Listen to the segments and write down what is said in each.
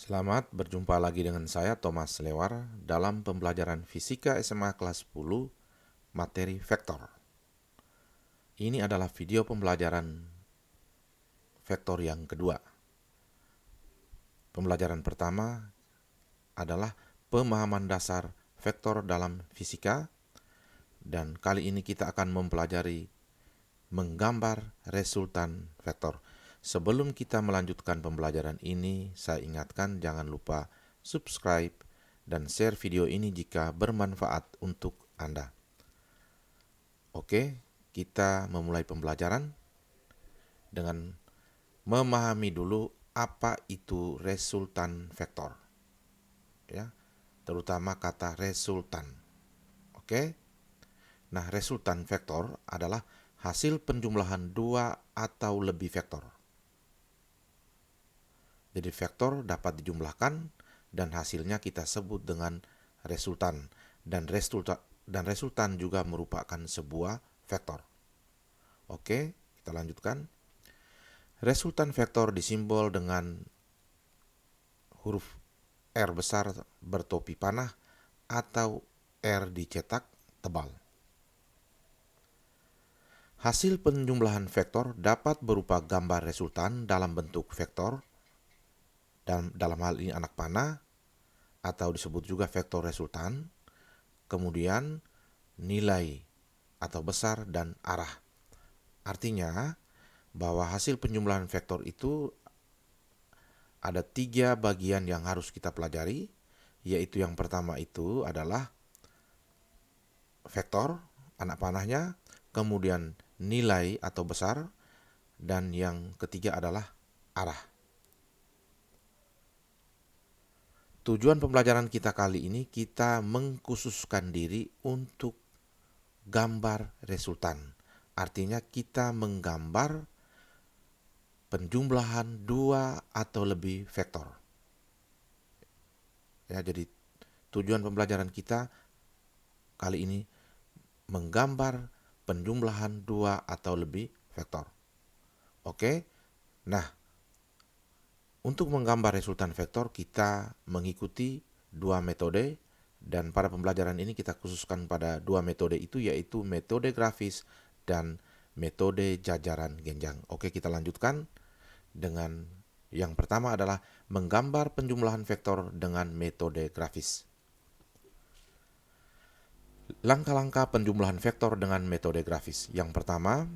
Selamat berjumpa lagi dengan saya Thomas Lewar dalam pembelajaran Fisika SMA kelas 10 materi vektor. Ini adalah video pembelajaran vektor yang kedua. Pembelajaran pertama adalah pemahaman dasar vektor dalam fisika, dan kali ini kita akan mempelajari menggambar resultan vektor. Sebelum kita melanjutkan pembelajaran ini, saya ingatkan jangan lupa subscribe dan share video ini jika bermanfaat untuk Anda. Oke, kita memulai pembelajaran dengan memahami dulu apa itu resultan vektor. Ya, terutama kata resultan. Oke. Nah, resultan vektor adalah hasil penjumlahan dua atau lebih vektor. Jadi vektor dapat dijumlahkan dan hasilnya kita sebut dengan resultan. Dan resultan juga merupakan sebuah vektor. Oke, kita lanjutkan. Resultan vektor disimbol dengan huruf R besar bertopi panah atau R dicetak tebal. Hasil penjumlahan vektor dapat berupa gambar resultan dalam bentuk vektor, dan dalam hal ini anak panah, atau disebut juga vektor resultan, kemudian nilai atau besar dan arah. Artinya bahwa hasil penjumlahan vektor itu ada 3 bagian yang harus kita pelajari, yaitu yang pertama itu adalah vektor, anak panahnya, kemudian nilai atau besar, dan yang ketiga adalah arah. Tujuan pembelajaran kita kali ini, kita mengkhususkan diri untuk gambar resultan. Artinya kita menggambar penjumlahan dua atau lebih vektor. Ya, jadi tujuan pembelajaran kita kali ini menggambar penjumlahan dua atau lebih vektor. Oke. Nah, untuk menggambar resultan vektor kita mengikuti dua metode, dan pada pembelajaran ini kita khususkan pada dua metode itu, yaitu metode grafis dan metode jajaran genjang. Oke, kita lanjutkan dengan yang pertama adalah menggambar penjumlahan vektor dengan metode grafis. Langkah-langkah penjumlahan vektor dengan metode grafis. Yang pertama,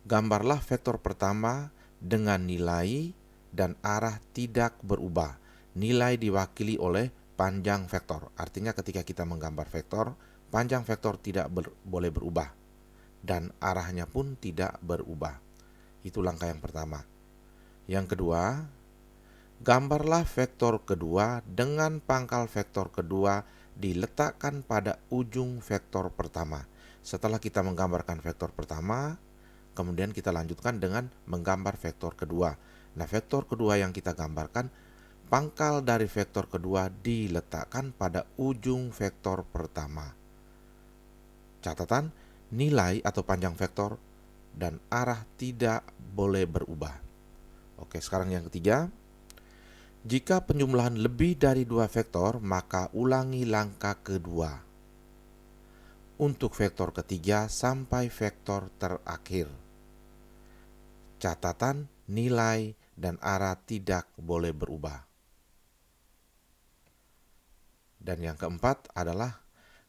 gambarlah vektor pertama dengan nilai dan arah tidak berubah. Nilai diwakili oleh panjang vektor. Artinya ketika kita menggambar vektor, panjang vektor tidak boleh berubah dan arahnya pun tidak berubah. Itu langkah yang pertama. Yang kedua, gambarlah vektor kedua dengan pangkal vektor kedua diletakkan pada ujung vektor pertama. Setelah kita menggambarkan vektor pertama, kemudian kita lanjutkan dengan menggambar vektor kedua. Nah, vektor kedua yang kita gambarkan, pangkal dari vektor kedua diletakkan pada ujung vektor pertama. Catatan, nilai atau panjang vektor dan arah tidak boleh berubah. Oke, sekarang yang ketiga. Jika penjumlahan lebih dari dua vektor, maka ulangi langkah kedua untuk vektor ketiga sampai vektor terakhir. Catatan, nilai dan arah tidak boleh berubah. Dan yang keempat adalah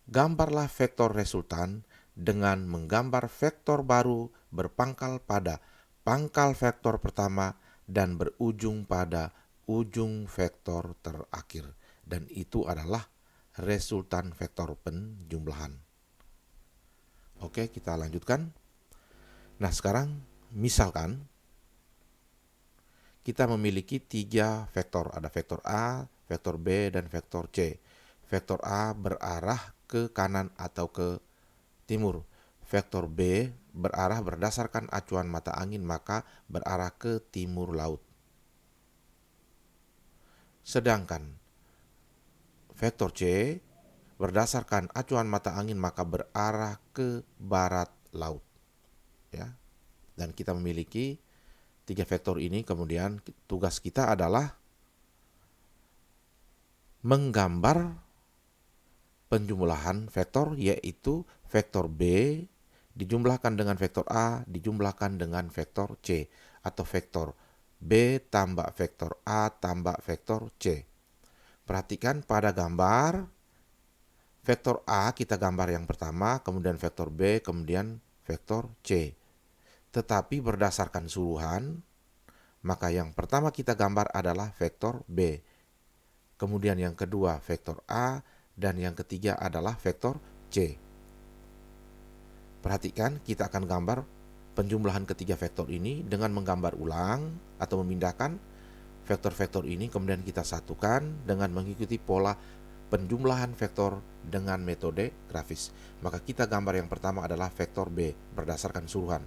gambarlah vektor resultan dengan menggambar vektor baru berpangkal pada pangkal vektor pertama dan berujung pada ujung vektor terakhir. Dan itu adalah resultan vektor penjumlahan. Oke, kita lanjutkan. Nah, sekarang misalkan kita memiliki 3 vektor. Ada vektor A, vektor B, dan vektor C. Vektor A berarah ke kanan atau ke timur. Vektor B berarah berdasarkan acuan mata angin, maka berarah ke timur laut. Sedangkan vektor C berdasarkan acuan mata angin, maka berarah ke barat laut. Ya. Dan kita memiliki tiga vektor ini, kemudian tugas kita adalah menggambar penjumlahan vektor, yaitu vektor B dijumlahkan dengan vektor A dijumlahkan dengan vektor C, atau vektor B tambah vektor A tambah vektor C. Perhatikan pada gambar, vektor A kita gambar yang pertama, kemudian vektor B, kemudian vektor C. Tetapi berdasarkan suruhan, maka yang pertama kita gambar adalah vektor B. Kemudian yang kedua vektor A, dan yang ketiga adalah vektor C. Perhatikan, kita akan gambar penjumlahan ketiga vektor ini dengan menggambar ulang atau memindahkan vektor-vektor ini, kemudian kita satukan dengan mengikuti pola penjumlahan vektor dengan metode grafis. Maka kita gambar yang pertama adalah vektor B berdasarkan suruhan.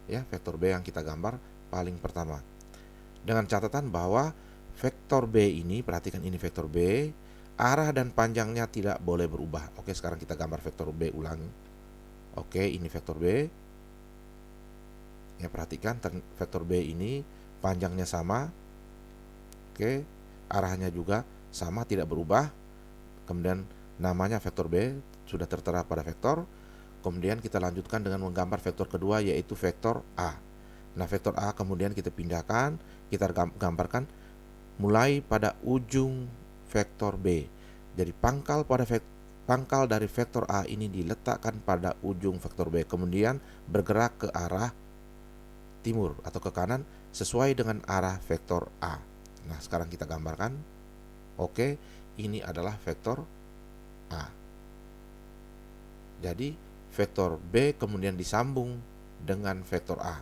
Ya, vektor B yang kita gambar paling pertama. Dengan catatan bahwa vektor B ini, perhatikan ini vektor B, arah dan panjangnya tidak boleh berubah. Oke, sekarang kita gambar vektor B ulang. Oke, ini vektor B. Ya, perhatikan vektor B ini panjangnya sama. Oke, arahnya juga sama, tidak berubah. Kemudian namanya vektor B sudah tertera pada vektor. Kemudian kita lanjutkan dengan menggambar vektor kedua, yaitu vektor A. Nah, vektor A kemudian kita pindahkan, kita gambarkan mulai pada ujung vektor B. Jadi pangkal dari vektor A ini diletakkan pada ujung vektor B, kemudian bergerak ke arah timur atau ke kanan sesuai dengan arah vektor A. Nah, sekarang kita gambarkan. Oke, ini adalah vektor A. Jadi vektor B kemudian disambung dengan vektor A.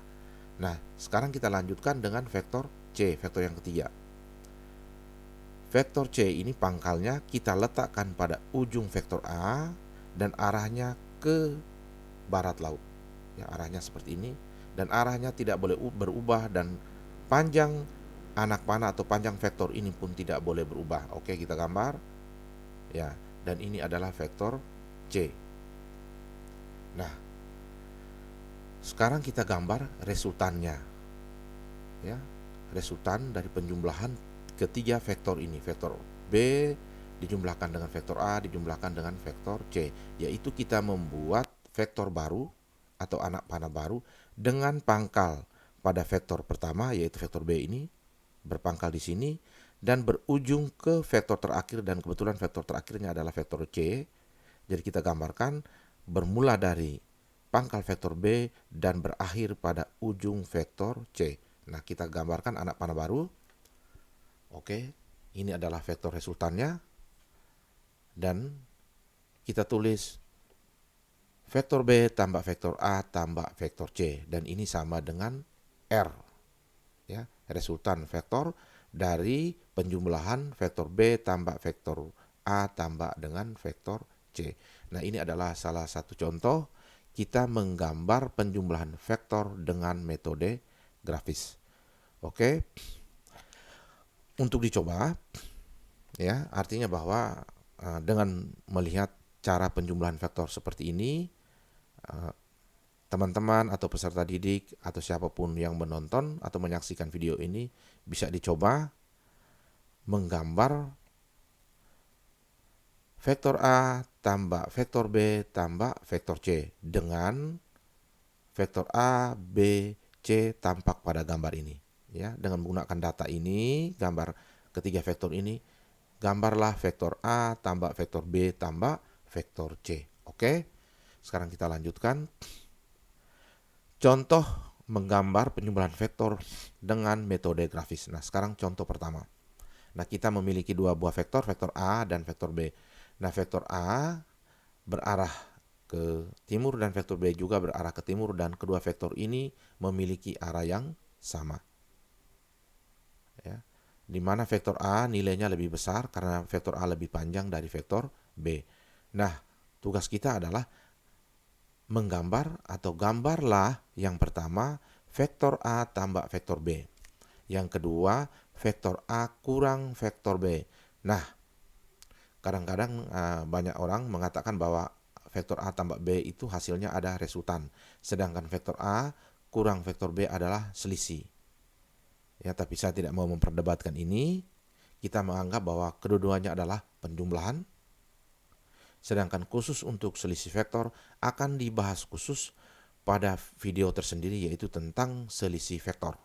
Nah, sekarang kita lanjutkan dengan vektor C, vektor yang ketiga. Vektor C ini pangkalnya kita letakkan pada ujung vektor A dan arahnya ke barat laut. Ya, arahnya seperti ini, dan arahnya tidak boleh berubah, dan panjang anak panah atau panjang vektor ini pun tidak boleh berubah. Oke, kita gambar. Ya, dan ini adalah vektor C. Nah, sekarang kita gambar resultannya. Ya, resultan dari penjumlahan ketiga vektor ini, vektor B dijumlahkan dengan vektor A dijumlahkan dengan vektor C, yaitu kita membuat vektor baru atau anak panah baru dengan pangkal pada vektor pertama, yaitu vektor B ini berpangkal di sini dan berujung ke vektor terakhir, dan kebetulan vektor terakhirnya adalah vektor C. Jadi kita gambarkan bermula dari pangkal vektor B dan berakhir pada ujung vektor C. Nah, kita gambarkan anak panah baru. Oke, ini adalah vektor resultannya, dan kita tulis vektor B tambah vektor A tambah vektor C, dan ini sama dengan R. Ya, resultan vektor dari penjumlahan vektor B tambah vektor A tambah dengan vektor C. Nah, ini adalah salah satu contoh kita menggambar penjumlahan vektor dengan metode grafis. Oke. Untuk dicoba, ya, artinya bahwa dengan melihat cara penjumlahan vektor seperti ini, teman-teman atau peserta didik atau siapapun yang menonton atau menyaksikan video ini bisa dicoba menggambar vektor A tambah vektor B tambah vektor C dengan vektor A, B, C tampak pada gambar ini. Ya, dengan menggunakan data ini, gambar ketiga vektor ini, gambarlah vektor A tambah vektor B tambah vektor C. Oke, sekarang kita lanjutkan. Contoh menggambar penjumlahan vektor dengan metode grafis. Nah, sekarang contoh pertama. Nah, kita memiliki dua buah vektor, vektor A dan vektor B. Nah, vektor A berarah ke timur dan vektor B juga berarah ke timur, dan kedua vektor ini memiliki arah yang sama. Ya, di mana vektor A nilainya lebih besar karena vektor A lebih panjang dari vektor B. Nah, tugas kita adalah menggambar atau gambarlah yang pertama vektor A tambah vektor B. Yang kedua vektor A kurang vektor B. Nah, kadang-kadang banyak orang mengatakan bahwa vektor A tambah B itu hasilnya ada resultan, sedangkan vektor A kurang vektor B adalah selisih. Ya, tapi saya tidak mau memperdebatkan ini. Kita menganggap bahwa kedua-duanya adalah penjumlahan. Sedangkan khusus untuk selisih vektor akan dibahas khusus pada video tersendiri, yaitu tentang selisih vektor.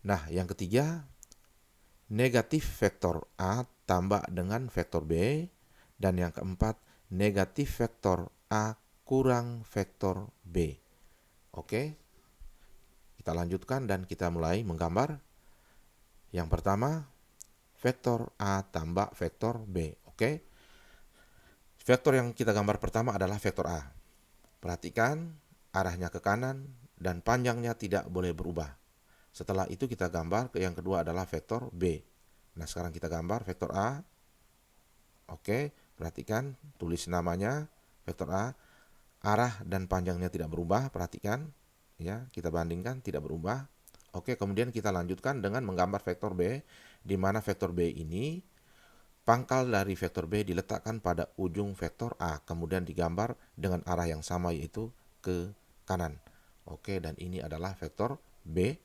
Nah, yang ketiga, negatif vektor A tambah dengan vektor B. Dan yang keempat, negatif vektor A kurang vektor B. Oke, kita lanjutkan dan kita mulai menggambar. Yang pertama, vektor A tambah vektor B. Oke, vektor yang kita gambar pertama adalah vektor A. Perhatikan arahnya ke kanan dan panjangnya tidak boleh berubah. Setelah itu kita gambar yang kedua adalah vektor B. Nah, sekarang kita gambar vektor A. Oke, perhatikan tulis namanya vektor A. Arah dan panjangnya tidak berubah, perhatikan. Ya, kita bandingkan tidak berubah. Oke, kemudian kita lanjutkan dengan menggambar vektor B, di mana vektor B ini pangkal dari vektor B diletakkan pada ujung vektor A, kemudian digambar dengan arah yang sama, yaitu ke kanan. Oke, dan ini adalah vektor B.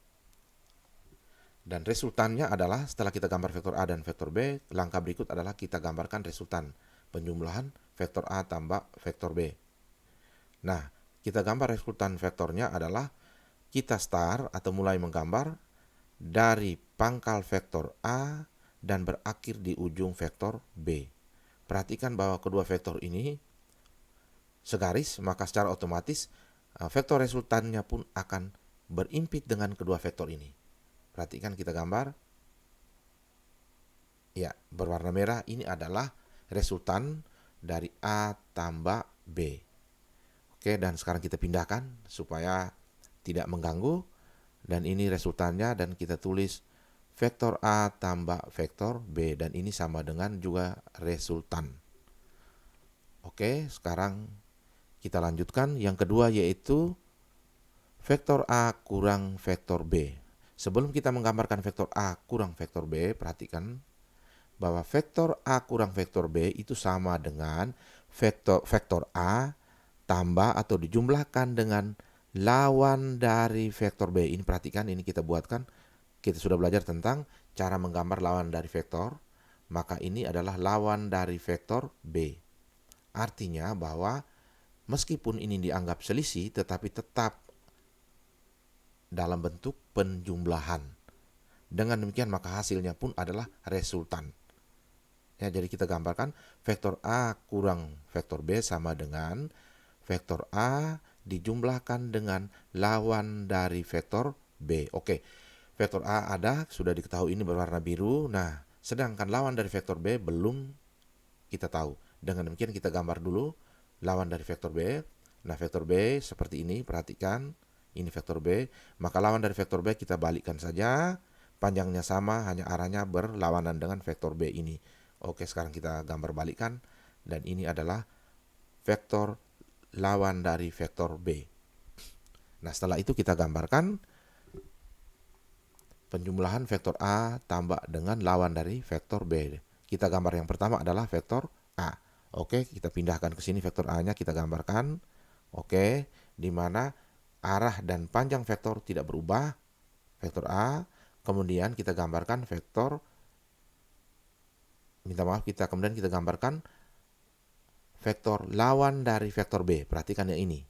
Dan resultannya adalah setelah kita gambar vektor A dan vektor B, langkah berikut adalah kita gambarkan resultan penjumlahan vektor A tambah vektor B. Nah, kita gambar resultan vektornya adalah kita start atau mulai menggambar dari pangkal vektor A dan berakhir di ujung vektor B. Perhatikan bahwa kedua vektor ini segaris, maka secara otomatis vektor resultannya pun akan berimpit dengan kedua vektor ini. Perhatikan kita gambar. Ya, berwarna merah ini adalah resultan dari A tambah B. Oke, dan sekarang kita pindahkan supaya tidak mengganggu. Dan ini resultannya dan kita tulis vektor A tambah vektor B. Dan ini sama dengan juga resultan. Oke, sekarang kita lanjutkan. Yang kedua yaitu vektor A kurang vektor B. Sebelum kita menggambarkan vektor A kurang vektor B, perhatikan bahwa vektor A kurang vektor B itu sama dengan vektor A tambah atau dijumlahkan dengan lawan dari vektor B. Ini perhatikan, ini kita buatkan. Kita sudah belajar tentang cara menggambar lawan dari vektor. Maka ini adalah lawan dari vektor B. Artinya bahwa meskipun ini dianggap selisih, tetapi tetap dalam bentuk penjumlahan. Dengan demikian maka hasilnya pun adalah resultan. Ya, jadi kita gambarkan vektor A kurang vektor B sama dengan vektor A dijumlahkan dengan lawan dari vektor B. Oke, vektor A ada, sudah diketahui ini berwarna biru. Nah, sedangkan lawan dari vektor B belum kita tahu. Dengan demikian kita gambar dulu lawan dari vektor B. Nah, vektor B seperti ini, perhatikan. Ini vektor B. Maka lawan dari vektor B kita balikkan saja. Panjangnya sama, hanya arahnya berlawanan dengan vektor B ini. Oke, sekarang kita gambar balikkan. Dan ini adalah vektor lawan dari vektor B. Nah, setelah itu kita gambarkan penjumlahan vektor A tambah dengan lawan dari vektor B. Kita gambar yang pertama adalah vektor A. Oke, kita pindahkan ke sini vektor A-nya kita gambarkan. Oke, di mana arah dan panjang vektor tidak berubah. Vektor A. Kemudian kita gambarkan vektor, kemudian kita gambarkan vektor lawan dari vektor B. Perhatikan yang ini.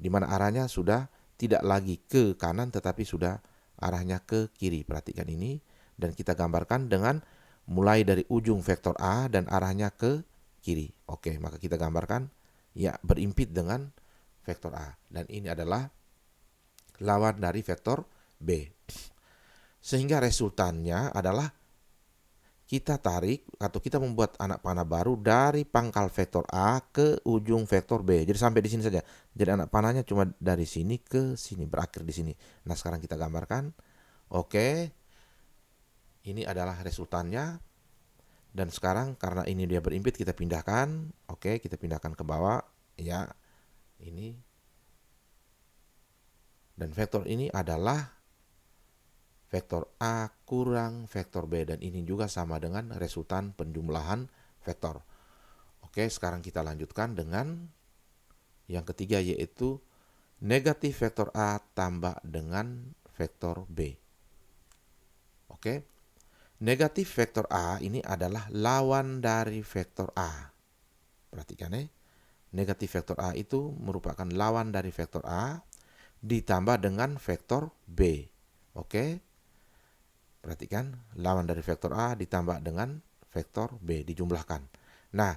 Di mana arahnya sudah tidak lagi ke kanan tetapi sudah arahnya ke kiri. Perhatikan ini. Dan kita gambarkan dengan mulai dari ujung vektor A dan arahnya ke kiri. Oke, maka kita gambarkan ya berimpit dengan vektor A. Dan ini adalah lawan dari vektor B. Sehingga resultannya adalah kita tarik atau kita membuat anak panah baru dari pangkal vektor A ke ujung vektor B. Jadi sampai di sini saja. Jadi anak panahnya cuma dari sini ke sini, berakhir di sini. Nah, sekarang kita gambarkan. Oke. Ini adalah resultannya. Dan sekarang karena ini dia berimpit, kita pindahkan. Oke, kita pindahkan ke bawah. Ya, ini. Dan vektor ini adalah vektor A kurang vektor B. Dan ini juga sama dengan resultan penjumlahan vektor. Oke, sekarang kita lanjutkan dengan yang ketiga yaitu negatif vektor A tambah dengan vektor B. Oke. Negatif vektor A ini adalah lawan dari vektor A. Perhatikan ya. Negatif vektor A itu merupakan lawan dari vektor A ditambah dengan vektor B. Oke. Perhatikan, lawan dari vektor A ditambah dengan vektor B dijumlahkan. Nah,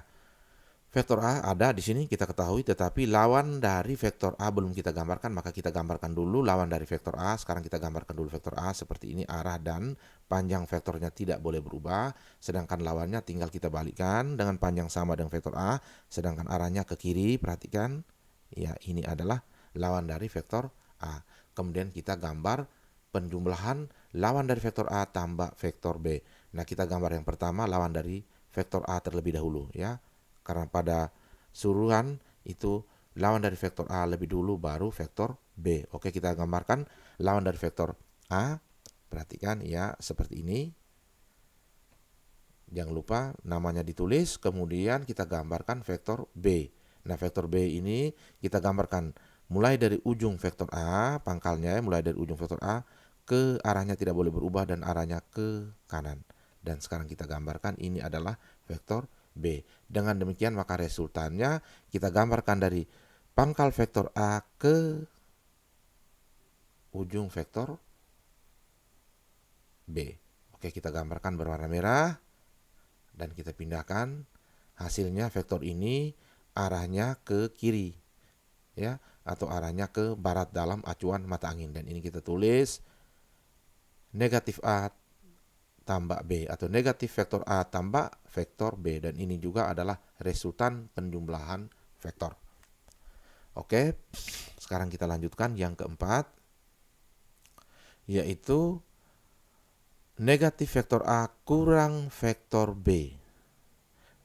vektor A ada di sini kita ketahui, tetapi lawan dari vektor A belum kita gambarkan, maka kita gambarkan dulu lawan dari vektor A. Sekarang kita gambarkan dulu vektor A seperti ini, arah dan panjang vektornya tidak boleh berubah, sedangkan lawannya tinggal kita balikkan dengan panjang sama dengan vektor A, sedangkan arahnya ke kiri. Perhatikan, ya ini adalah lawan dari vektor A. Kemudian kita gambar penjumlahan lawan dari vektor A tambah vektor B. Nah, kita gambar yang pertama lawan dari vektor A terlebih dahulu ya. Karena pada suruhan itu lawan dari vektor A lebih dulu baru vektor B. Oke, kita gambarkan lawan dari vektor A. Perhatikan ya, seperti ini. Jangan lupa namanya ditulis, kemudian kita gambarkan vektor B. Nah, vektor B ini kita gambarkan mulai dari ujung vektor A, pangkalnya mulai dari ujung vektor A ke arahnya tidak boleh berubah dan arahnya ke kanan. Dan sekarang kita gambarkan ini adalah vektor B. Dengan demikian maka resultannya kita gambarkan dari pangkal vektor A ke ujung vektor B. Oke, kita gambarkan berwarna merah dan kita pindahkan. Hasilnya vektor ini arahnya ke kiri ya, atau arahnya ke barat dalam acuan mata angin, dan ini kita tulis negatif A tambah B atau negatif vektor A tambah vektor B, dan ini juga adalah resultan penjumlahan vektor. Oke, sekarang kita lanjutkan yang keempat, yaitu negatif vektor A kurang vektor B.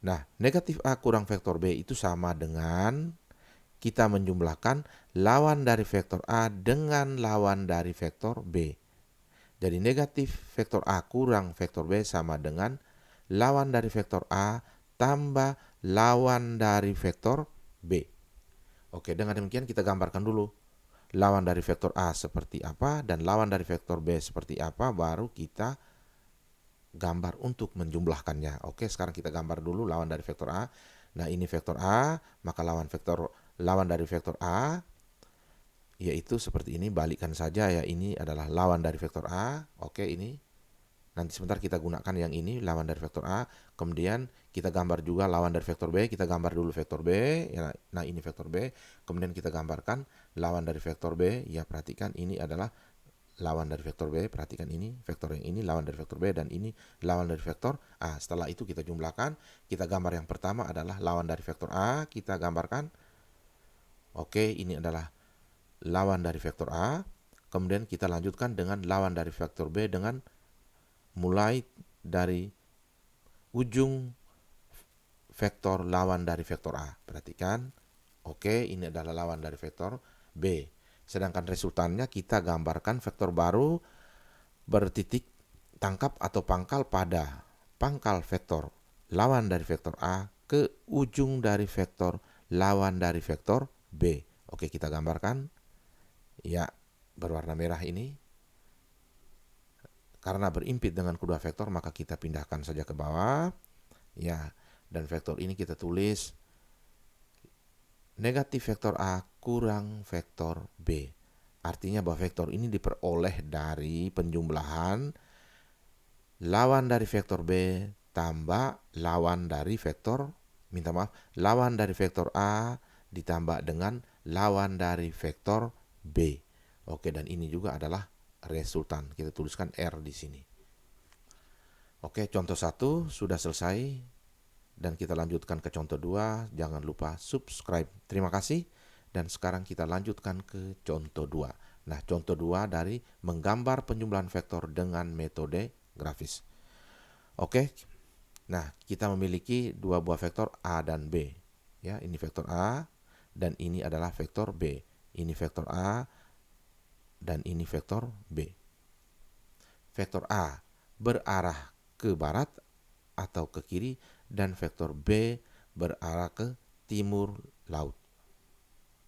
Nah, negatif A kurang vektor B itu sama dengan kita menjumlahkan lawan dari vektor A dengan lawan dari vektor B. Jadi negatif vektor A kurang vektor B sama dengan lawan dari vektor A tambah lawan dari vektor B. Oke, dengan demikian kita gambarkan dulu lawan dari vektor A seperti apa dan lawan dari vektor B seperti apa, baru kita gambar untuk menjumlahkannya. Oke, sekarang kita gambar dulu lawan dari vektor A. Nah, ini vektor A, maka lawan dari vektor A yaitu seperti ini, balikkan saja ya, ini adalah lawan dari vektor A. Oke, ini nanti sebentar kita gunakan yang ini lawan dari vektor A, kemudian kita gambar juga lawan dari vektor B. Kita gambar dulu vektor B ya. Nah, ini vektor B, kemudian kita gambarkan lawan dari vektor B ya. Perhatikan, ini adalah lawan dari vektor B. Perhatikan, ini vektor yang ini lawan dari vektor B dan ini lawan dari vektor A. Setelah itu kita jumlahkan, kita gambar yang pertama adalah lawan dari vektor A, kita gambarkan. Oke, ini adalah lawan dari vektor A. Kemudian kita lanjutkan dengan lawan dari vektor B dengan mulai dari ujung vektor lawan dari vektor A. Perhatikan. Oke, ini adalah lawan dari vektor B. Sedangkan resultannya kita gambarkan vektor baru bertitik tangkap atau pangkal pada pangkal vektor lawan dari vektor A ke ujung dari vektor lawan dari vektor B. Oke, kita gambarkan. Ya, berwarna merah ini. Karena berimpit dengan kedua vektor, maka kita pindahkan saja ke bawah. Ya, dan vektor ini kita tulis negatif vektor A kurang vektor B. Artinya bahwa vektor ini diperoleh dari penjumlahan lawan dari vektor B tambah lawan dari vektor, lawan dari vektor A ditambah dengan lawan dari vektor B. Oke, dan ini juga adalah resultan. Kita tuliskan R di sini. Oke, contoh 1 sudah selesai dan kita lanjutkan ke contoh 2. Jangan lupa subscribe. Terima kasih. Dan sekarang kita lanjutkan ke contoh 2. Nah, contoh 2 dari menggambar penjumlahan vektor dengan metode grafis. Oke. Nah, kita memiliki dua buah vektor A dan B. Ya, ini vektor A dan ini adalah vektor B. Ini vektor A dan ini vektor B. Vektor A berarah ke barat atau ke kiri dan vektor B berarah ke timur laut.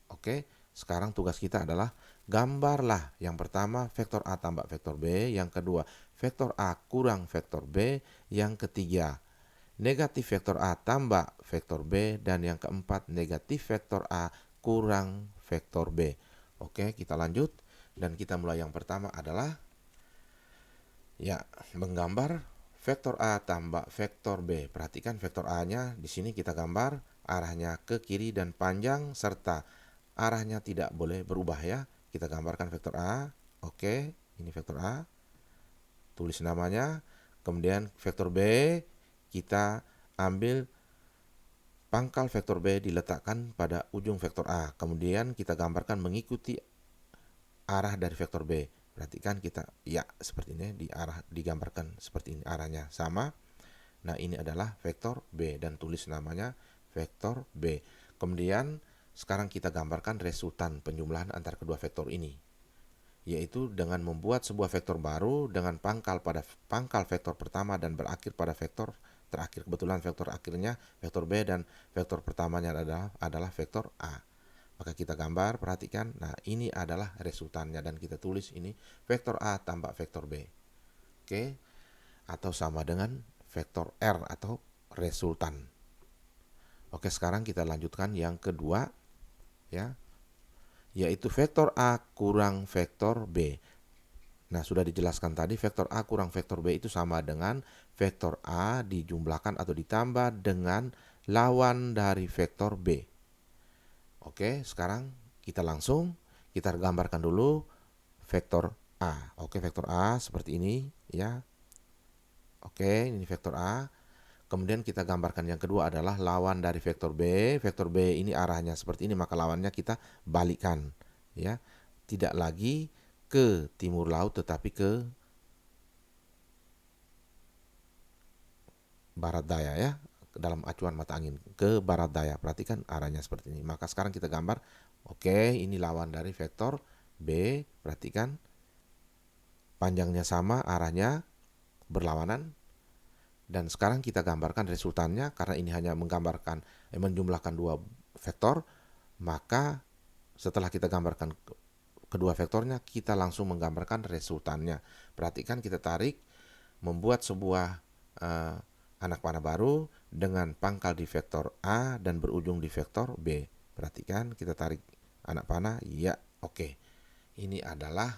Oke, Sekarang tugas kita adalah gambarlah yang pertama vektor A tambah vektor B, yang kedua vektor A kurang vektor B, yang ketiga negatif vektor A tambah vektor B, dan yang keempat negatif vektor A kurang vektor B. Oke, kita lanjut dan kita mulai. Yang pertama adalah ya menggambar vektor A tambah vektor B. Perhatikan vektor A-nya di sini kita gambar arahnya ke kiri dan panjang serta arahnya tidak boleh berubah ya. Kita gambarkan vektor A. Oke, ini vektor A. Tulis namanya. Kemudian vektor B kita ambil pangkal vektor B diletakkan pada ujung vektor A. Kemudian kita gambarkan mengikuti arah dari vektor B. Perhatikan kita ya seperti ini digambarkan seperti ini arahnya sama. Nah, ini adalah vektor B dan tulis namanya vektor B. Kemudian sekarang kita gambarkan resultan penjumlahan antara kedua vektor ini, yaitu dengan membuat sebuah vektor baru dengan pangkal pada pangkal vektor pertama dan berakhir pada vektor terakhir. Kebetulan vektor akhirnya vektor B dan vektor pertamanya adalah vektor A. Maka kita gambar, perhatikan. Nah, ini adalah resultannya dan kita tulis ini vektor A tambah vektor B. Oke, atau sama dengan vektor R atau resultan. Oke, sekarang kita lanjutkan yang kedua ya, yaitu vektor A kurang vektor B. Nah, sudah dijelaskan tadi vektor A kurang vektor B itu sama dengan vektor A dijumlahkan atau ditambah dengan lawan dari vektor B. Oke, sekarang kita gambarkan dulu vektor A. Oke, vektor A seperti ini ya. Oke, ini vektor A. Kemudian kita gambarkan yang kedua adalah lawan dari vektor B. Vektor B ini arahnya seperti ini, maka lawannya kita balikkan ya. Tidak lagi ke timur laut tetapi ke barat daya ya. Dalam acuan mata angin ke barat daya. Perhatikan arahnya seperti ini. Maka sekarang kita gambar. Oke, ini lawan dari vektor B. Perhatikan panjangnya sama, arahnya berlawanan. Dan sekarang kita gambarkan resultannya. Karena ini hanya menjumlahkan dua vektor, maka setelah kita gambarkan kedua vektornya, kita langsung menggambarkan resultannya. Perhatikan kita tarik, membuat sebuah anak panah baru dengan pangkal di vektor A dan berujung di vektor B. Perhatikan kita tarik anak panah, ya oke. Ini adalah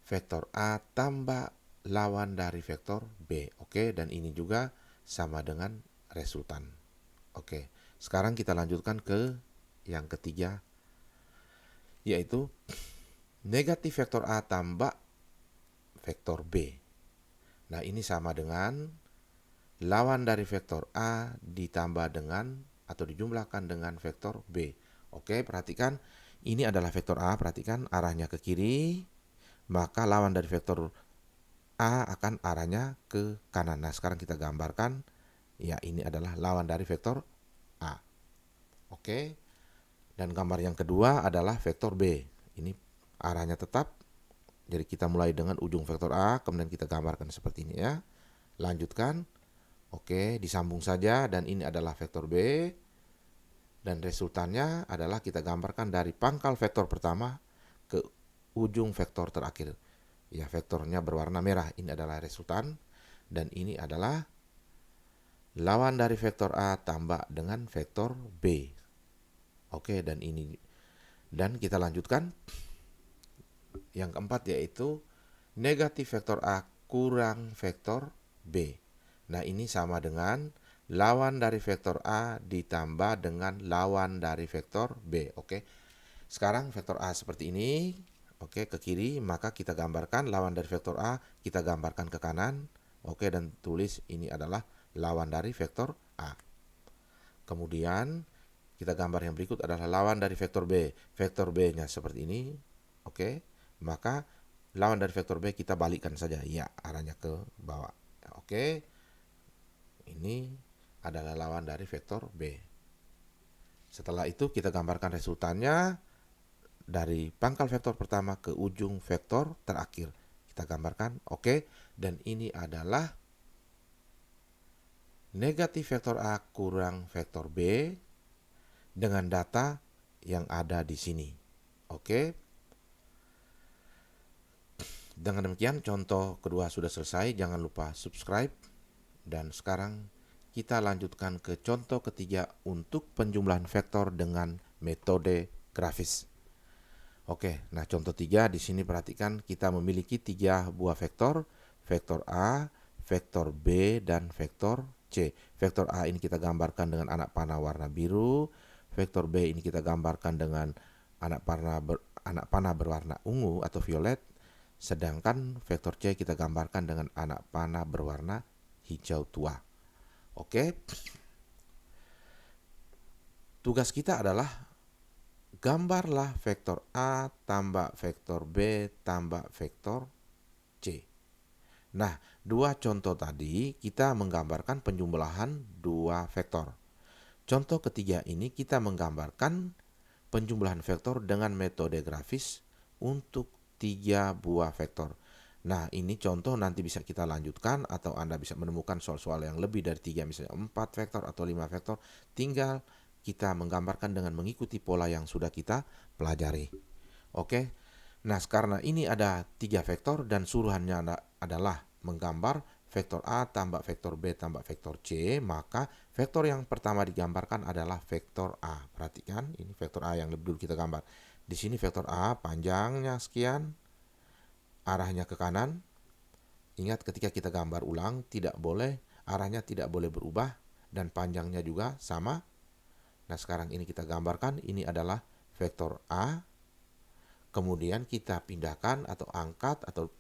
vektor A tambah lawan dari vektor B. Oke, dan ini juga sama dengan resultan. Oke, sekarang kita lanjutkan ke yang ketiga, yaitu negatif vektor A tambah vektor B. Nah, ini sama dengan lawan dari vektor A ditambah dengan atau dijumlahkan dengan vektor B. Oke, perhatikan ini adalah vektor A, perhatikan arahnya ke kiri, maka lawan dari vektor A akan arahnya ke kanan. Nah, sekarang kita gambarkan ya, ini adalah lawan dari vektor A. Oke. Dan gambar yang kedua adalah vektor B. Ini arahnya tetap. Jadi kita mulai dengan ujung vektor A, kemudian kita gambarkan seperti ini ya. Lanjutkan. Oke, disambung saja dan ini adalah vektor B. Dan resultannya adalah kita gambarkan dari pangkal vektor pertama ke ujung vektor terakhir. Ya, vektornya berwarna merah. Ini adalah resultan dan ini adalah lawan dari vektor A tambah dengan vektor B. Oke, dan kita lanjutkan yang keempat, yaitu negatif vektor A kurang vektor B. Nah, ini sama dengan lawan dari vektor A ditambah dengan lawan dari vektor B. Oke. Sekarang vektor A seperti ini. Oke, ke kiri, maka kita gambarkan lawan dari vektor A, kita gambarkan ke kanan. Oke, dan tulis ini adalah lawan dari vektor A. Kemudian kita gambar yang berikut adalah lawan dari vektor B. Vektor B-nya seperti ini. Oke, maka lawan dari vektor B kita balikkan saja. Ya, arahnya ke bawah. Oke. Ini adalah lawan dari vektor B. Setelah itu kita gambarkan resultannya dari pangkal vektor pertama ke ujung vektor terakhir. Kita gambarkan, oke. Dan ini adalah negatif vektor A kurang vektor B dengan data yang ada di sini. Oke. Dengan demikian contoh kedua sudah selesai. Jangan lupa subscribe. Dan sekarang kita lanjutkan ke contoh ketiga untuk penjumlahan vektor dengan metode grafis. Oke, nah contoh 3 di sini perhatikan kita memiliki 3 buah vektor, vektor A, vektor B, dan vektor C. Vektor A ini kita gambarkan dengan anak panah warna biru, vektor B ini kita gambarkan dengan anak panah berwarna ungu atau violet, sedangkan vektor C kita gambarkan dengan anak panah berwarna hijau tua. Oke, tugas kita adalah gambarlah vektor A tambah vektor B tambah vektor C. Nah, dua contoh tadi kita menggambarkan penjumlahan dua vektor. Contoh ketiga ini kita menggambarkan penjumlahan vektor dengan metode grafis untuk 3 buah vektor. Nah, ini contoh nanti bisa kita lanjutkan atau Anda bisa menemukan soal-soal yang lebih dari 3, misalnya 4 vektor atau 5 vektor. Tinggal kita menggambarkan dengan mengikuti pola yang sudah kita pelajari. Oke. Nah, karena ini ada 3 vektor dan suruhannya adalah menggambar vektor A tambah vektor B tambah vektor C, maka vektor yang pertama digambarkan adalah vektor A. Perhatikan, ini vektor A yang lebih dulu kita gambar. Di sini vektor A panjangnya sekian, arahnya ke kanan. Ingat ketika kita gambar ulang, arahnya tidak boleh berubah dan panjangnya juga sama. Nah, sekarang ini kita gambarkan, ini adalah vektor A. Kemudian kita pindahkan atau angkat atau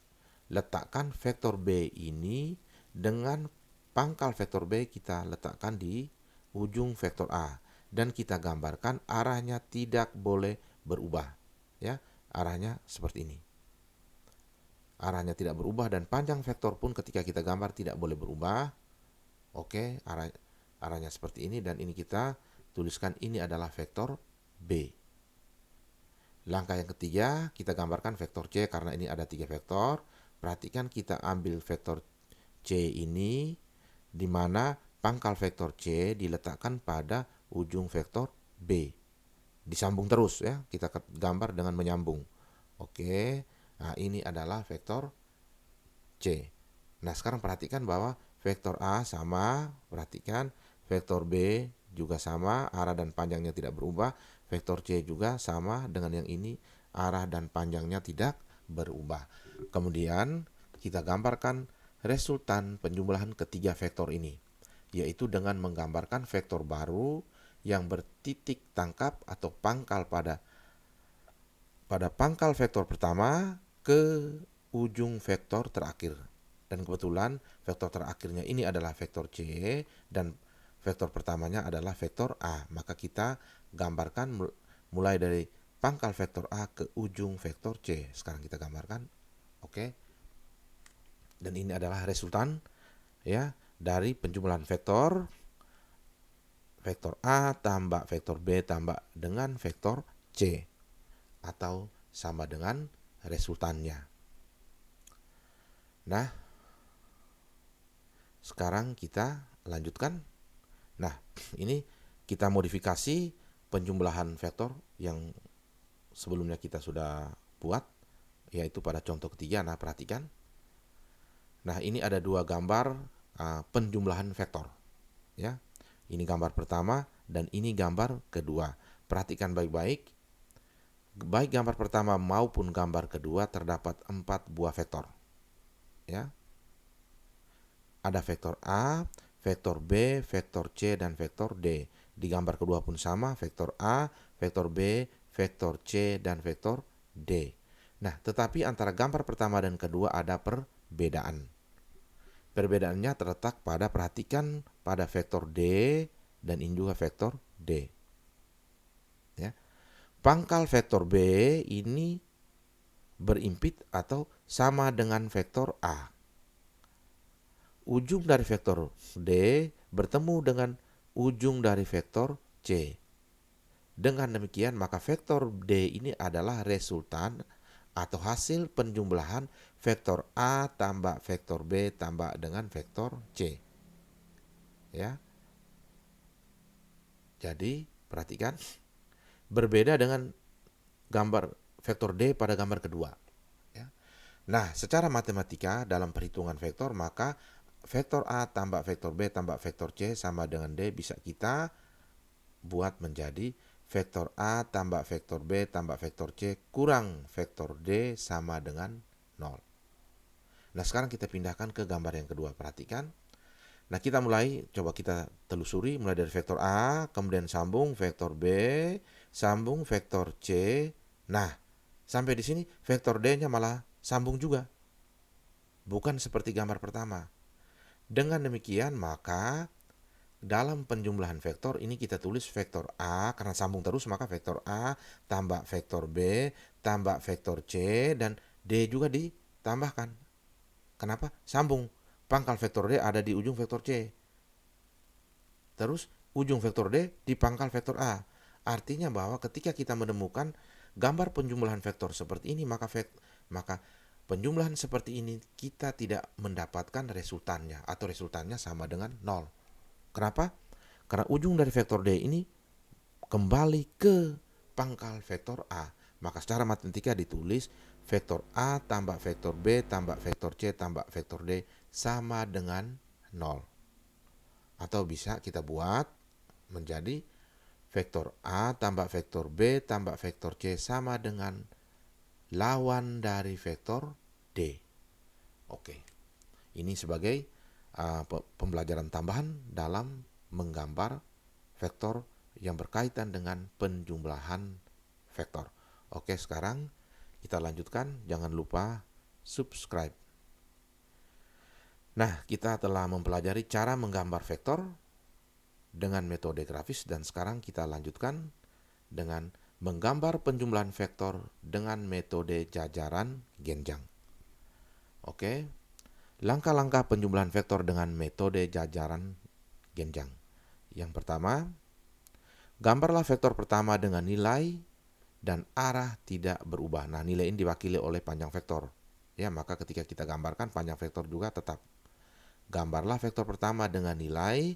letakkan vektor B ini dengan pangkal vektor B kita letakkan di ujung vektor A. Dan kita gambarkan arahnya tidak boleh berubah. Ya, arahnya seperti ini. Arahnya tidak berubah dan panjang vektor pun ketika kita gambar tidak boleh berubah. Oke, arahnya seperti ini dan ini kita tuliskan ini adalah vektor B. Langkah yang ketiga, kita gambarkan vektor C karena ini ada 3 vektor. Perhatikan kita ambil vektor C ini di mana pangkal vektor C diletakkan pada ujung vektor B. Disambung terus ya, kita gambar dengan menyambung. Oke, nah ini adalah vektor C. Nah, sekarang perhatikan bahwa vektor A sama, perhatikan vektor B juga sama, arah dan panjangnya tidak berubah. Vektor C juga sama dengan yang ini, arah dan panjangnya tidak berubah. Kemudian kita gambarkan resultan penjumlahan ketiga vektor ini, yaitu dengan menggambarkan vektor baru yang bertitik tangkap atau pangkal pada pangkal vektor pertama ke ujung vektor terakhir. Dan kebetulan vektor terakhirnya ini adalah vektor C dan vektor pertamanya adalah vektor A. Maka kita gambarkan mulai dari pangkal vektor A ke ujung vektor C. Sekarang kita gambarkan. Oke. Dan ini adalah resultan ya dari penjumlahan vektor A tambah vektor B tambah dengan vektor C atau sama dengan resultannya. Nah, sekarang kita lanjutkan. Nah, ini kita modifikasi penjumlahan vektor yang sebelumnya kita sudah buat, yaitu pada contoh ketiga. Nah, perhatikan. Nah, ini ada 2 gambar penjumlahan vektor. Ya, ini gambar pertama dan ini gambar kedua. Perhatikan baik-baik. Baik gambar pertama maupun gambar kedua terdapat 4 buah vektor. Ya. Ada vektor A, vektor B, vektor C, dan vektor D. Di gambar kedua pun sama, vektor A, vektor B, vektor C, dan vektor D. Nah, tetapi antara gambar pertama dan kedua ada perbedaan. Perbedaannya terletak pada, perhatikan pada vektor D dan ini juga vektor D. Ya. Pangkal vektor B ini berimpit atau sama dengan vektor A. Ujung dari vektor D bertemu dengan ujung dari vektor C. Dengan demikian maka vektor D ini adalah resultan atau hasil penjumlahan vektor A tambah vektor B tambah dengan vektor C. Ya. Jadi perhatikan berbeda dengan gambar vektor D pada gambar kedua. Ya. Nah, secara matematika dalam perhitungan vektor, maka vektor A tambah vektor B tambah vektor C sama dengan D bisa kita buat menjadi vektor A tambah vektor B tambah vektor C kurang vektor D sama dengan 0. Nah, sekarang kita pindahkan ke gambar yang kedua. Perhatikan. Nah, kita mulai, coba kita telusuri mulai dari vektor A, kemudian sambung vektor B, sambung vektor C. Nah, sampai di sini vektor D-nya malah sambung juga. Bukan seperti gambar pertama. Dengan demikian, maka dalam penjumlahan vektor ini kita tulis vektor A, karena sambung terus maka vektor A tambah vektor B tambah vektor C dan D juga ditambahkan. Kenapa? Sambung. Pangkal vektor D ada di ujung vektor C. Terus ujung vektor D di pangkal vektor A. Artinya bahwa ketika kita menemukan gambar penjumlahan vektor seperti ini, maka penjumlahan seperti ini kita tidak mendapatkan resultannya atau resultannya sama dengan 0. Kenapa? Karena ujung dari vektor D ini kembali ke pangkal vektor A. Maka secara matematika ditulis vektor A tambah vektor B tambah vektor C tambah vektor D sama dengan 0. Atau bisa kita buat menjadi vektor A tambah vektor B tambah vektor C sama dengan lawan dari vektor D. Oke. Ini sebagai pembelajaran tambahan dalam menggambar vektor yang berkaitan dengan penjumlahan vektor. Oke, sekarang kita lanjutkan. Jangan lupa subscribe. Nah, kita telah mempelajari cara menggambar vektor dengan metode grafis dan sekarang kita lanjutkan dengan menggambar penjumlahan vektor dengan metode jajaran genjang. Oke. Langkah-langkah penjumlahan vektor dengan metode jajaran genjang. Yang pertama, gambarlah vektor pertama dengan nilai dan arah tidak berubah. Nah, nilai ini diwakili oleh panjang vektor. Ya, maka ketika kita gambarkan panjang vektor juga tetap. Gambarlah vektor pertama dengan nilai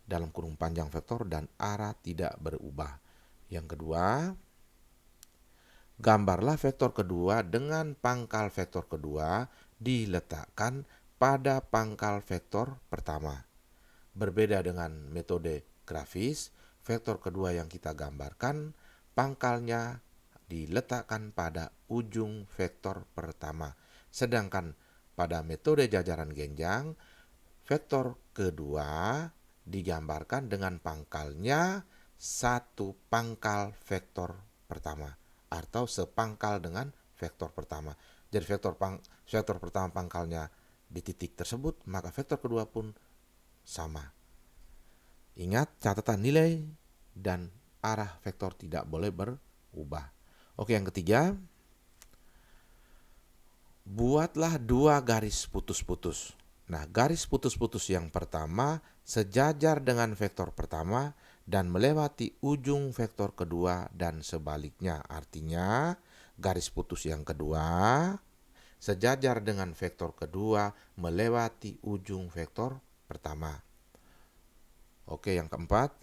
dalam kurung panjang vektor dan arah tidak berubah. Yang kedua, gambarlah vektor kedua dengan pangkal vektor kedua diletakkan pada pangkal vektor pertama. Berbeda dengan metode grafis, vektor kedua yang kita gambarkan pangkalnya diletakkan pada ujung vektor pertama. Sedangkan pada metode jajaran genjang, vektor kedua digambarkan dengan pangkalnya satu pangkal vektor pertama atau sepangkal dengan vektor pertama. Jadi vektor pertama pangkalnya di titik tersebut, maka vektor kedua pun sama. Ingat catatan nilai dan arah vektor tidak boleh berubah. Oke, yang ketiga, buatlah dua garis putus-putus. Nah, garis putus-putus yang pertama sejajar dengan vektor pertama dan melewati ujung vektor kedua dan sebaliknya. Artinya, garis putus yang kedua sejajar dengan vektor kedua melewati ujung vektor pertama. Oke, yang keempat,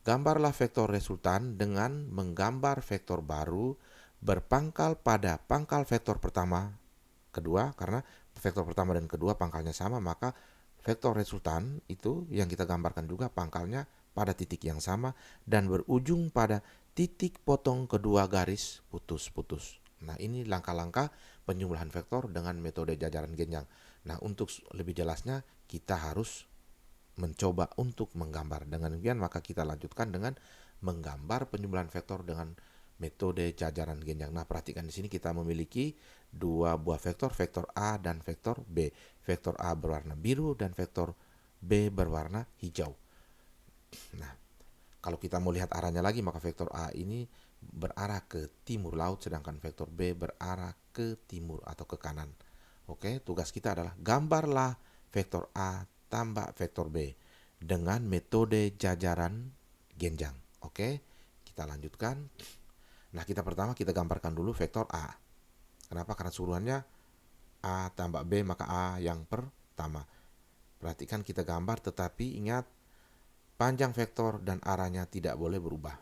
gambarlah vektor resultan dengan menggambar vektor baru berpangkal pada pangkal vektor pertama kedua, karena vektor pertama dan kedua pangkalnya sama, maka vektor resultan itu yang kita gambarkan juga pangkalnya pada titik yang sama dan berujung pada titik potong kedua garis putus-putus. Nah, ini langkah-langkah penjumlahan vektor dengan metode jajaran genjang. Nah, untuk lebih jelasnya kita harus mencoba untuk menggambar. Dengan demikian maka kita lanjutkan dengan menggambar penjumlahan vektor dengan metode jajaran genjang. Nah, perhatikan di sini kita memiliki dua buah vektor, vektor A dan vektor B. Vektor A berwarna biru dan vektor B berwarna hijau. Nah, kalau kita mau lihat arahnya lagi, maka vektor A ini berarah ke timur laut, sedangkan vektor B berarah ke timur atau ke kanan. Oke, tugas kita adalah gambarlah vektor A tambah vektor B dengan metode jajaran genjang. Oke, kita lanjutkan. Nah, kita gambarkan dulu vektor A. Kenapa? Karena suruhannya A tambah B, maka A yang pertama. Perhatikan kita gambar, tetapi ingat panjang vektor dan arahnya tidak boleh berubah.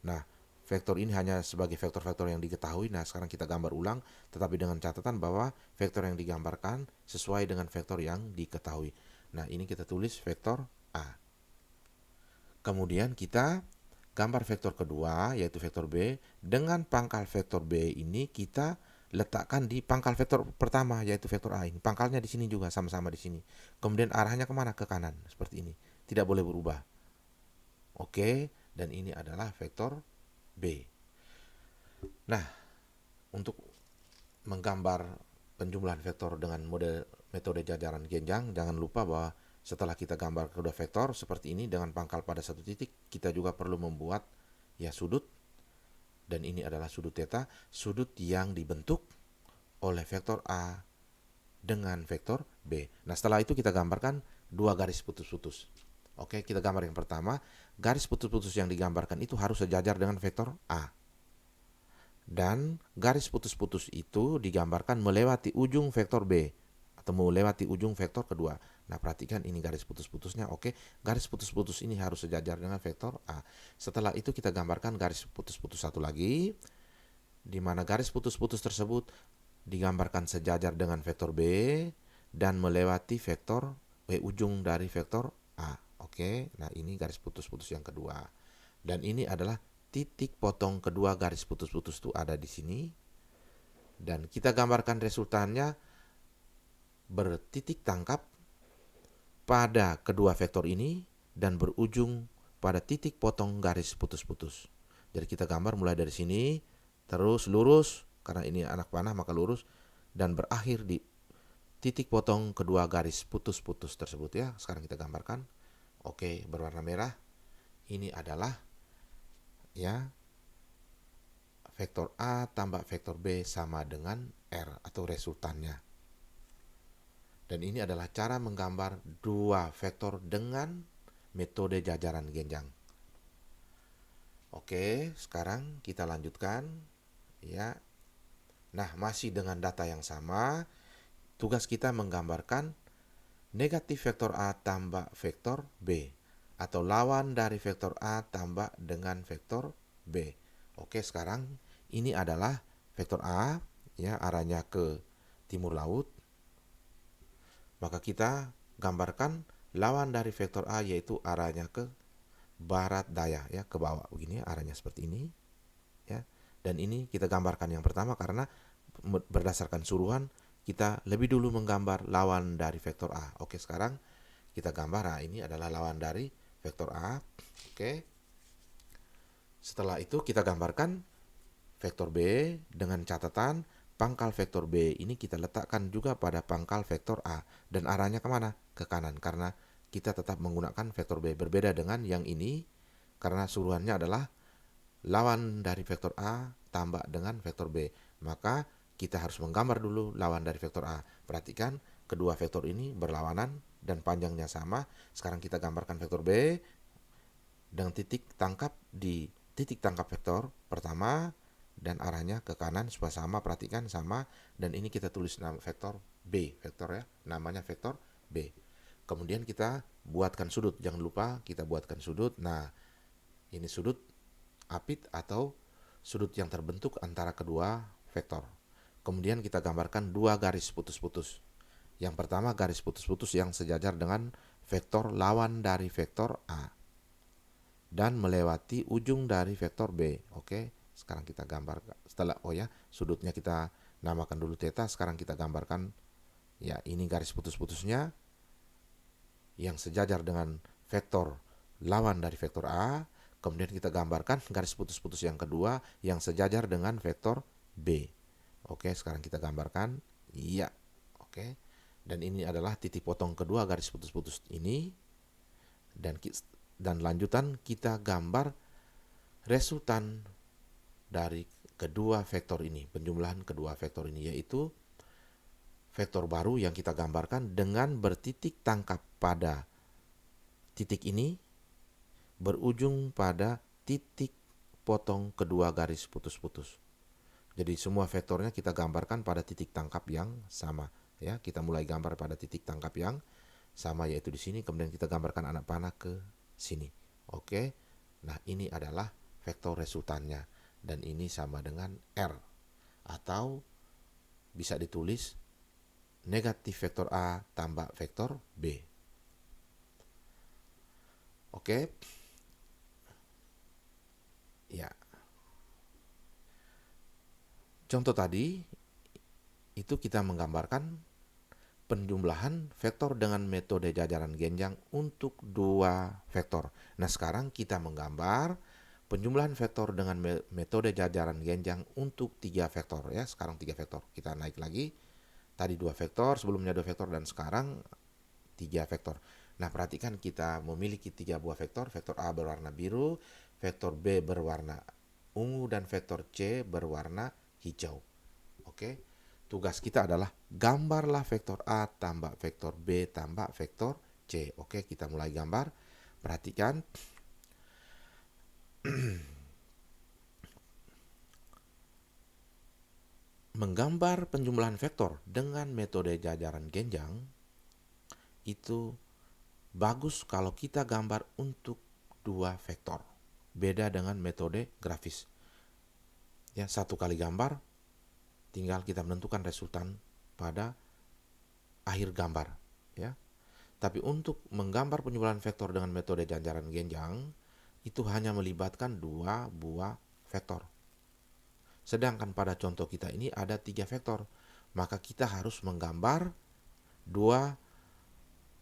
Nah, vektor ini hanya sebagai vektor-vektor yang diketahui. Nah, sekarang kita gambar ulang, tetapi dengan catatan bahwa vektor yang digambarkan sesuai dengan vektor yang diketahui. Nah, ini kita tulis vektor A. Kemudian kita gambar vektor kedua, yaitu vektor B. Dengan pangkal vektor B ini kita letakkan di pangkal vektor pertama, yaitu vektor A ini. Pangkalnya di sini juga, sama-sama di sini. Kemudian arahnya kemana? Ke kanan, seperti ini. Tidak boleh berubah. Oke, dan ini adalah vektor B. Nah, untuk menggambar penjumlahan vektor dengan metode jajaran genjang, jangan lupa bahwa setelah kita gambar kedua vektor seperti ini dengan pangkal pada satu titik, kita juga perlu membuat ya sudut, dan ini adalah sudut theta, sudut yang dibentuk oleh vektor A dengan vektor B. Nah, setelah itu kita gambarkan dua garis putus-putus. Oke, kita gambar yang pertama, garis putus-putus yang digambarkan itu harus sejajar dengan vektor A. Dan garis putus-putus itu digambarkan melewati ujung vektor B atau melewati ujung vektor kedua. Nah, perhatikan ini garis putus-putusnya. Oke, garis putus-putus ini harus sejajar dengan vektor A. Setelah itu kita gambarkan garis putus-putus satu lagi, di mana garis putus-putus tersebut digambarkan sejajar dengan vektor B dan melewati vektor ujung dari vektor A. Oke, nah ini garis putus-putus yang kedua. Dan ini adalah titik potong kedua garis putus-putus itu ada di sini. Dan kita gambarkan resultannya bertitik tangkap pada kedua vektor ini dan berujung pada titik potong garis putus-putus. Jadi kita gambar mulai dari sini, terus lurus, karena ini anak panah maka lurus, dan berakhir di titik potong kedua garis putus-putus tersebut ya. Sekarang kita gambarkan. Oke, berwarna merah. Ini adalah ya vektor A tambah vektor B sama dengan R atau resultannya. Dan ini adalah cara menggambar dua vektor dengan metode jajaran genjang. Oke, sekarang kita lanjutkan ya. Nah, masih dengan data yang sama, tugas kita menggambarkan negatif vektor A tambah vektor B atau lawan dari vektor A tambah dengan vektor B. Oke, sekarang ini adalah vektor A ya, arahnya ke timur laut. Maka kita gambarkan lawan dari vektor A yaitu arahnya ke barat daya ya, ke bawah begini arahnya seperti ini ya. Dan ini kita gambarkan yang pertama karena berdasarkan suruhan kita lebih dulu menggambar lawan dari vektor A. Oke, sekarang kita gambar. Nah, ini adalah lawan dari vektor A. Oke. Setelah itu kita gambarkan vektor B dengan catatan pangkal vektor B ini kita letakkan juga pada pangkal vektor A. Dan arahnya kemana? Ke kanan, karena kita tetap menggunakan vektor B. Berbeda dengan yang ini, karena suruhannya adalah lawan dari vektor A tambah dengan vektor B. Maka kita harus menggambar dulu lawan dari vektor A. Perhatikan kedua vektor ini berlawanan dan panjangnya sama. Sekarang kita gambarkan vektor B dengan titik tangkap di titik tangkap vektor pertama dan arahnya ke kanan supaya sama. Perhatikan sama, dan ini kita tulis nama vektor B, vektor ya, namanya vektor B. Kemudian kita buatkan sudut, jangan lupa kita buatkan sudut. Nah, ini sudut apit atau sudut yang terbentuk antara kedua vektor. Kemudian kita gambarkan dua garis putus-putus. Yang pertama garis putus-putus yang sejajar dengan vektor lawan dari vektor A dan melewati ujung dari vektor B. Oke, sekarang kita gambar setelah sudutnya kita namakan dulu theta. Sekarang kita gambarkan ya, ini garis putus-putusnya yang sejajar dengan vektor lawan dari vektor A. Kemudian kita gambarkan garis putus-putus yang kedua yang sejajar dengan vektor B. Oke, sekarang kita gambarkan. Iya. Oke. Dan ini adalah titik potong kedua garis putus-putus ini. Dan lanjutan kita gambar resultan dari kedua vektor ini, penjumlahan kedua vektor ini, yaitu vektor baru yang kita gambarkan dengan bertitik tangkap pada titik ini, berujung pada titik potong kedua garis putus-putus. Jadi semua vektornya kita gambarkan pada titik tangkap yang sama ya. Kita mulai gambar pada titik tangkap yang sama yaitu di sini, kemudian kita gambarkan anak panah ke sini. Oke. Nah, ini adalah vektor resultannya. Dan ini sama dengan R. Atau bisa ditulis negatif vektor A tambah vektor B. Oke. Ya. Contoh tadi itu kita menggambarkan penjumlahan vektor dengan metode jajaran genjang untuk dua vektor. Nah, sekarang kita menggambar penjumlahan vektor dengan metode jajaran genjang untuk tiga vektor ya. Sekarang tiga vektor. Kita naik lagi. Tadi dua vektor, sebelumnya dua vektor, dan sekarang tiga vektor. Nah, perhatikan kita memiliki tiga buah vektor. Vektor A berwarna biru, vektor B berwarna ungu, dan vektor C berwarna hijau. Oke. Tugas kita adalah gambarlah vektor A tambah vektor B tambah vektor C. Oke, kita mulai gambar. Perhatikan. Menggambar penjumlahan vektor dengan metode jajaran genjang itu bagus kalau kita gambar untuk dua vektor. Beda dengan metode grafis. Ya, satu kali gambar tinggal kita menentukan resultan pada akhir gambar, ya. Tapi untuk menggambar penjumlahan vektor dengan metode jajaran genjang itu hanya melibatkan dua buah vektor. Sedangkan pada contoh kita ini ada tiga vektor, maka kita harus menggambar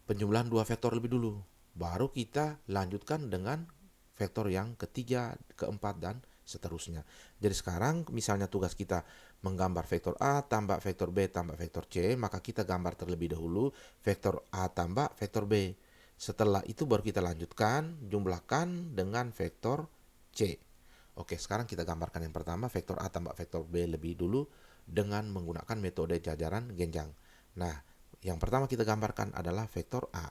penjumlahan dua vektor lebih dulu. Baru kita lanjutkan dengan vektor yang ketiga, keempat, dan seterusnya. Jadi sekarang misalnya tugas kita menggambar vektor A tambah vektor B tambah vektor C, maka kita gambar terlebih dahulu vektor A tambah vektor B. Setelah itu baru kita lanjutkan, jumlahkan dengan vektor C. Oke, sekarang kita gambarkan yang pertama vektor A tambah vektor B lebih dulu dengan menggunakan metode jajaran genjang. Nah, yang pertama kita gambarkan adalah vektor A.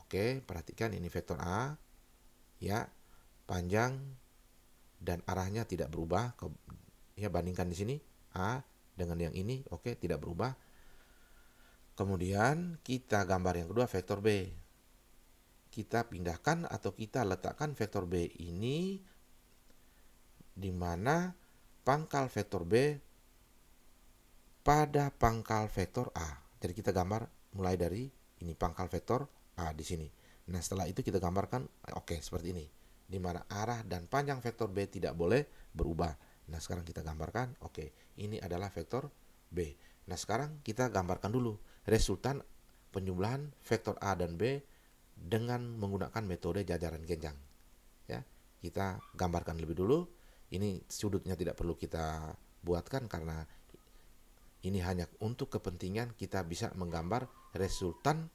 Oke, perhatikan ini vektor A. Ya, panjang dan arahnya tidak berubah. Ya, bandingkan di sini A dengan yang ini, oke, tidak berubah. Kemudian kita gambar yang kedua vektor B. Kita pindahkan atau kita letakkan vektor B ini di mana pangkal vektor B pada pangkal vektor A. Jadi kita gambar mulai dari ini pangkal vektor A di sini. Nah, setelah itu kita gambarkan oke, seperti ini. Di mana arah dan panjang vektor B tidak boleh berubah. Nah, sekarang kita gambarkan oke, ini adalah vektor B. Nah, sekarang kita gambarkan dulu resultan penjumlahan vektor A dan B dengan menggunakan metode jajaran genjang. Ya, kita gambarkan lebih dulu. Ini sudutnya tidak perlu kita buatkan karena ini hanya untuk kepentingan kita bisa menggambar resultan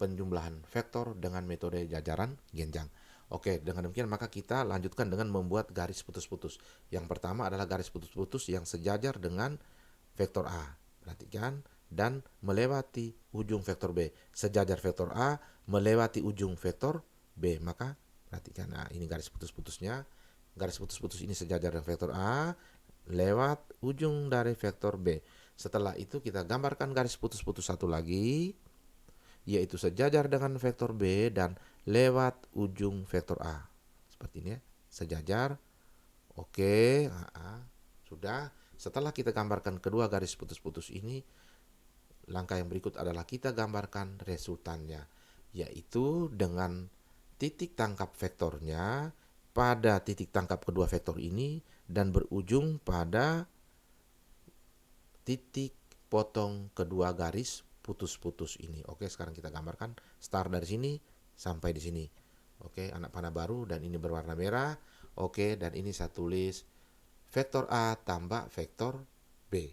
penjumlahan vektor dengan metode jajaran genjang. Oke, dengan demikian maka kita lanjutkan dengan membuat garis putus-putus. Yang pertama adalah garis putus-putus yang sejajar dengan vektor A. Perhatikan, dan melewati ujung vektor B. Sejajar vektor A melewati ujung vektor B. Maka perhatikan, nah ini garis putus-putusnya. Garis putus-putus ini sejajar dengan vektor A lewat ujung dari vektor B. Setelah itu kita gambarkan garis putus-putus satu lagi, yaitu sejajar dengan vektor B dan lewat ujung vektor A. Seperti ini ya, sejajar. Oke, sudah. Setelah kita gambarkan kedua garis putus-putus ini, langkah yang berikut adalah kita gambarkan resultannya, yaitu dengan titik tangkap vektornya pada titik tangkap kedua vektor ini dan berujung pada titik potong kedua garis putus-putus ini. Oke, sekarang kita gambarkan start dari sini sampai di sini. Oke, anak panah baru dan ini berwarna merah. Oke, dan ini saya tulis vektor A tambah vektor B.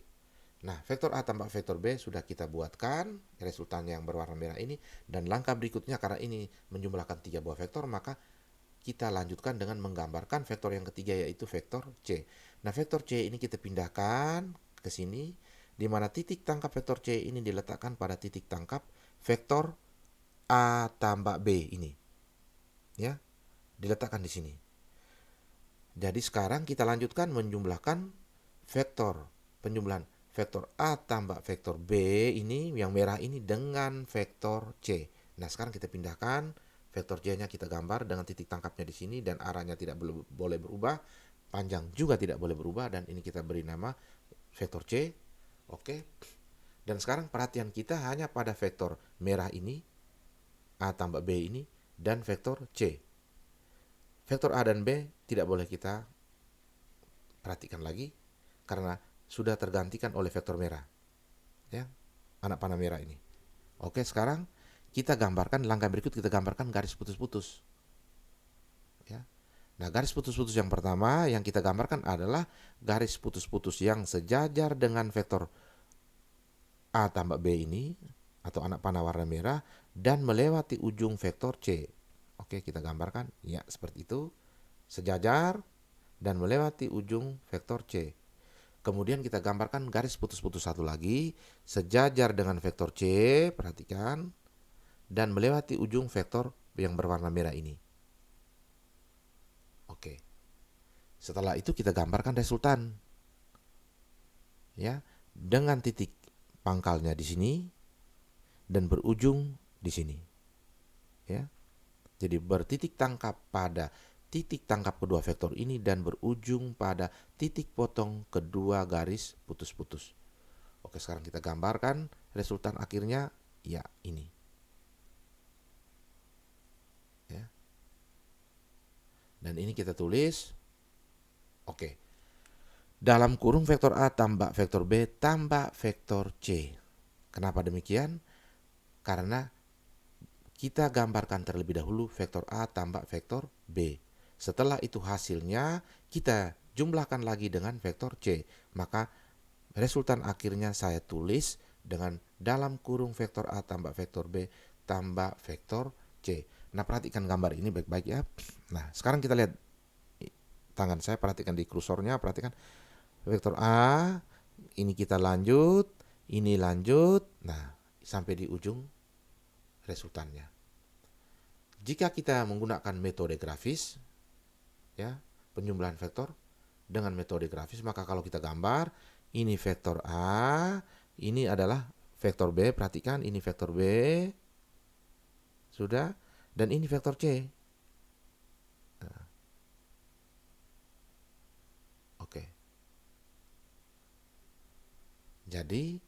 Nah, vektor A tambah vektor B sudah kita buatkan resultan yang berwarna merah ini, dan langkah berikutnya karena ini menjumlahkan tiga buah vektor, maka kita lanjutkan dengan menggambarkan vektor yang ketiga yaitu vektor C. Nah, vektor C ini kita pindahkan ke sini, di mana titik tangkap vektor C ini diletakkan pada titik tangkap vektor A tambah B ini. Ya, diletakkan di sini. Jadi sekarang kita lanjutkan menjumlahkan penjumlahan vektor A tambah vektor B ini yang merah ini dengan vektor C. Nah, sekarang kita pindahkan Vektor C-nya kita gambar dengan titik tangkapnya di sini dan arahnya tidak boleh berubah, panjang juga tidak boleh berubah, dan ini kita beri nama vektor C. Oke. Dan sekarang perhatian kita hanya pada vektor merah ini, A tambah B ini, dan vektor C. Vektor A dan B tidak boleh kita perhatikan lagi karena sudah tergantikan oleh vektor merah. Ya, anak panah merah ini. Oke, sekarang kita gambarkan, langkah berikut kita gambarkan garis putus-putus. Ya. Nah, garis putus-putus yang pertama yang kita gambarkan adalah garis putus-putus yang sejajar dengan vektor A tambah B ini atau anak panah warna merah dan melewati ujung vektor C. Oke, kita gambarkan ya seperti itu. Sejajar dan melewati ujung vektor C. Kemudian kita gambarkan garis putus-putus satu lagi sejajar dengan vektor C, perhatikan, dan melewati ujung vektor yang berwarna merah ini. Oke. Setelah itu kita gambarkan resultan. Ya, dengan titik pangkalnya di sini dan berujung di sini. Ya. Jadi bertitik tangkap pada titik tangkap kedua vektor ini dan berujung pada titik potong kedua garis putus-putus. Oke, sekarang kita gambarkan resultan akhirnya ya ini. Ya. Dan ini kita tulis oke. Dalam kurung vektor A tambah vektor B tambah vektor C. Kenapa demikian? Karena kita gambarkan terlebih dahulu vektor A tambah vektor B. Setelah itu hasilnya kita jumlahkan lagi dengan vektor C. Maka resultan akhirnya saya tulis dengan dalam kurung vektor A tambah vektor B tambah vektor C. Nah, perhatikan gambar ini baik-baik ya. Nah, sekarang kita lihat tangan saya, perhatikan di kursornya, perhatikan vektor A, ini kita lanjut, ini lanjut, nah sampai di ujung resultannya. Jika kita menggunakan metode grafis, ya, penjumlahan vektor dengan metode grafis, maka kalau kita gambar, ini vektor A, ini adalah vektor B, perhatikan ini vektor B, sudah, dan ini vektor C. Nah. Oke. Jadi,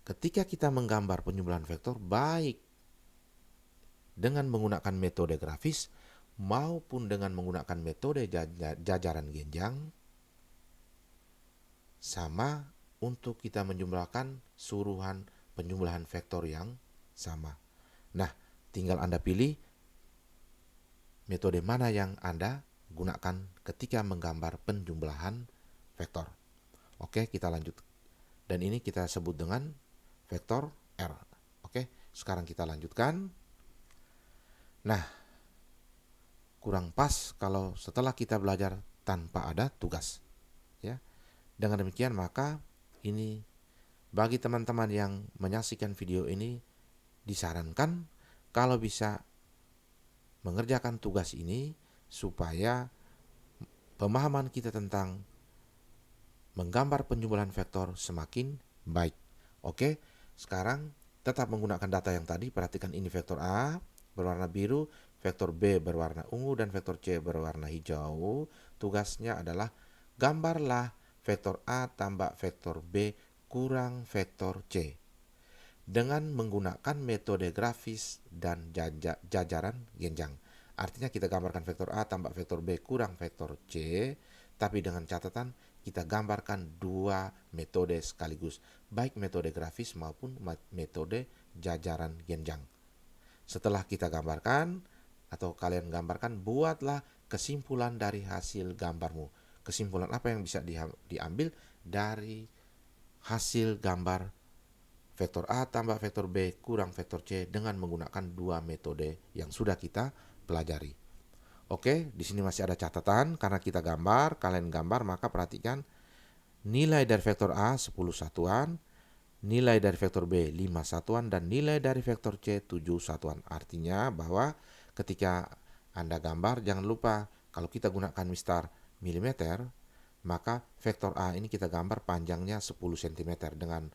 ketika kita menggambar penjumlahan vektor, baik dengan menggunakan metode grafis maupun dengan menggunakan metode jajaran genjang, sama untuk kita menjumlahkan suruhan penjumlahan vektor yang sama. Nah, tinggal Anda pilih metode mana yang Anda gunakan ketika menggambar penjumlahan vektor. Oke, kita lanjut. Dan ini kita sebut dengan vektor R. Oke, sekarang kita lanjutkan. Nah, kurang pas kalau setelah kita belajar tanpa ada tugas. Ya. Dengan demikian maka ini bagi teman-teman yang menyaksikan video ini disarankan kalau bisa mengerjakan tugas ini supaya pemahaman kita tentang menggambar penjumlahan vektor semakin baik. Oke, sekarang tetap menggunakan data yang tadi. Perhatikan ini vektor A berwarna biru, vektor B berwarna ungu, dan vektor C berwarna hijau. Tugasnya adalah gambarlah vektor A tambah vektor B kurang vektor C dengan menggunakan metode grafis dan jajaran genjang. Artinya kita gambarkan vektor A tambah vektor B kurang vektor C, tapi dengan catatan kita gambarkan dua metode sekaligus, baik metode grafis maupun metode jajaran genjang. Setelah kita gambarkan atau kalian gambarkan, buatlah kesimpulan dari hasil gambarmu. Kesimpulan apa yang bisa diambil dari hasil gambar vektor A tambah vektor B kurang vektor C dengan menggunakan dua metode yang sudah kita pelajari. Oke, di sini masih ada catatan karena kita gambar, kalian gambar, maka perhatikan nilai dari vektor A 10 satuan, nilai dari vektor B 5 satuan, dan nilai dari vektor C 7 satuan. Artinya bahwa ketika Anda gambar, jangan lupa kalau kita gunakan mistar milimeter, maka vektor A ini kita gambar panjangnya 10 cm dengan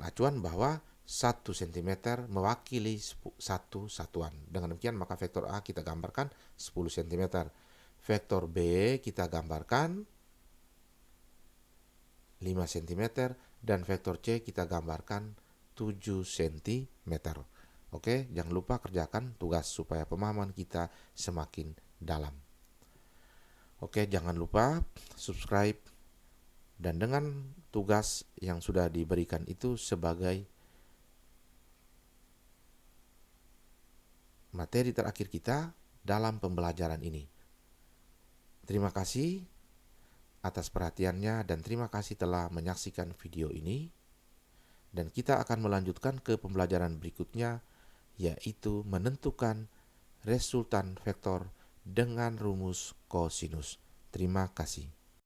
acuan bahwa 1 cm mewakili 1 satuan. Dengan demikian maka vektor A kita gambarkan 10 cm. Vektor B kita gambarkan 5 cm dan vektor C kita gambarkan 7 cm. Oke, jangan lupa kerjakan tugas supaya pemahaman kita semakin dalam. Oke, jangan lupa subscribe dan dengan tugas yang sudah diberikan itu sebagai materi terakhir kita dalam pembelajaran ini. Terima kasih atas perhatiannya dan terima kasih telah menyaksikan video ini. Dan kita akan melanjutkan ke pembelajaran berikutnya, yaitu menentukan resultan vektor dengan rumus kosinus. Terima kasih.